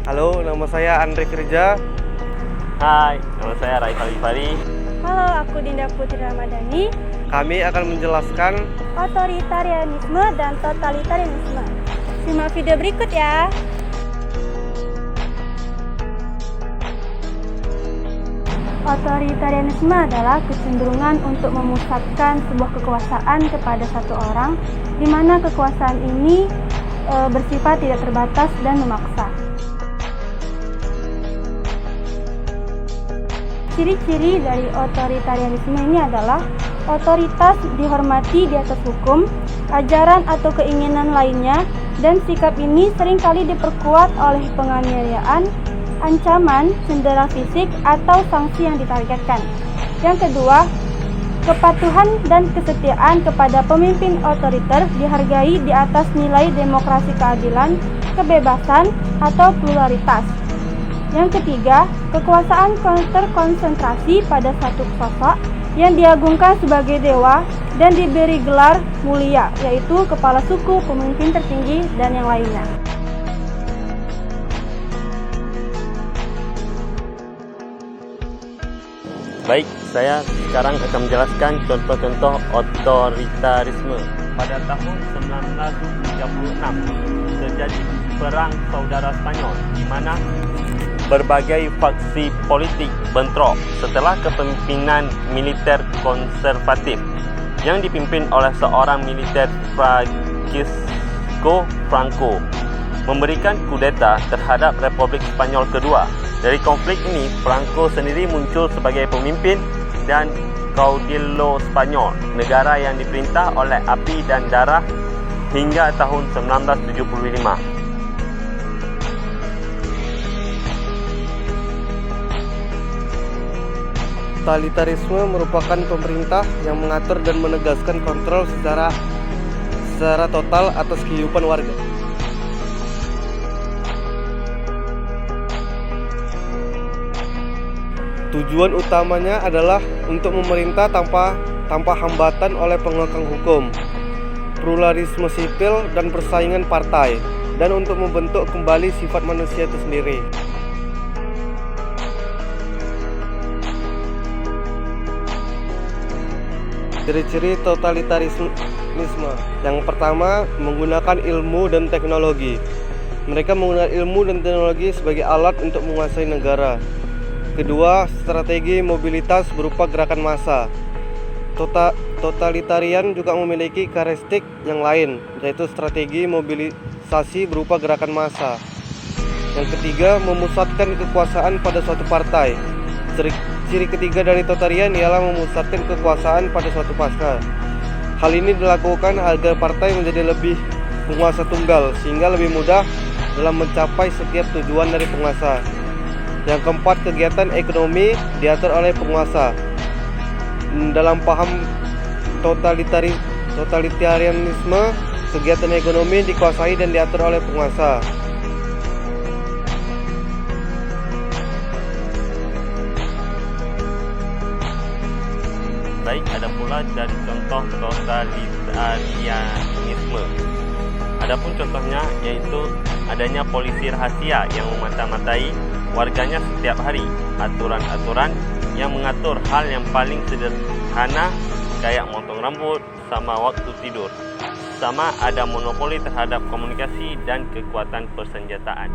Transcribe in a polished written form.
Halo, nama saya Andre Firja. Hai, nama saya Rai Kalifari. Halo, aku Dinda Putri Ramadhani. Kami akan menjelaskan Otoritarianisme dan totalitarianisme. Simak video berikut ya. Otoritarianisme adalah kecenderungan untuk memusatkan sebuah kekuasaan kepada satu orang, di mana kekuasaan ini bersifat tidak terbatas dan memaksa. Ciri-ciri dari otoritarianisme ini adalah otoritas dihormati di atas hukum, ajaran atau keinginan lainnya, dan sikap ini seringkali diperkuat oleh penganiayaan, ancaman, cedera fisik, atau sanksi yang ditargetkan. Yang kedua, kepatuhan dan kesetiaan kepada pemimpin otoriter dihargai di atas nilai demokrasi, keadilan, kebebasan, atau pluralitas. Yang ketiga, kekuasaan terkonsentrasi pada satu sosok yang diagungkan sebagai dewa dan diberi gelar mulia, yaitu kepala suku, pemimpin tertinggi, dan yang lainnya. Baik, saya sekarang akan menjelaskan contoh-contoh otoritarisme. Pada tahun 1936 terjadi Perang Saudara Spanyol, di mana berbagai faksi politik bentrok setelah kepemimpinan militer konservatif yang dipimpin oleh seorang militer Francisco Franco memberikan kudeta terhadap Republik Spanyol kedua. Dari konflik ini, Franco sendiri muncul sebagai pemimpin dan Caudillo Spanyol, negara yang diperintah oleh api dan darah hingga tahun 1975. totalitarisme merupakan pemerintah yang mengatur dan menegaskan kontrol secara total atas kehidupan warga. Tujuan utamanya adalah untuk memerintah tanpa hambatan oleh pengekang hukum, pluralisme sipil dan persaingan partai, dan untuk membentuk kembali sifat manusia itu sendiri. Ciri-ciri totalitarisme. Yang pertama, menggunakan ilmu dan teknologi. Mereka menggunakan ilmu dan teknologi sebagai alat untuk menguasai negara. Kedua, strategi mobilitas berupa gerakan massa. Totalitarian juga memiliki karakteristik yang lain, yaitu strategi mobilisasi berupa gerakan massa. Yang ketiga, memusatkan kekuasaan pada suatu partai. Ciri ketiga dari totalitarian ialah memusatkan kekuasaan pada suatu partai. Hal ini dilakukan agar partai menjadi lebih penguasa tunggal, sehingga lebih mudah dalam mencapai setiap tujuan dari penguasa. Yang keempat, kegiatan ekonomi diatur oleh penguasa. Dalam paham totalitarianisme, kegiatan ekonomi dikuasai dan diatur oleh penguasa. Baik, ada pula dari contoh totalitarianisme. Adapun contohnya yaitu adanya polisi rahasia yang memata-matai warganya setiap hari, aturan-aturan yang mengatur hal yang paling sederhana kayak motong rambut sama waktu tidur, sama ada monopoli terhadap komunikasi dan kekuatan persenjataan.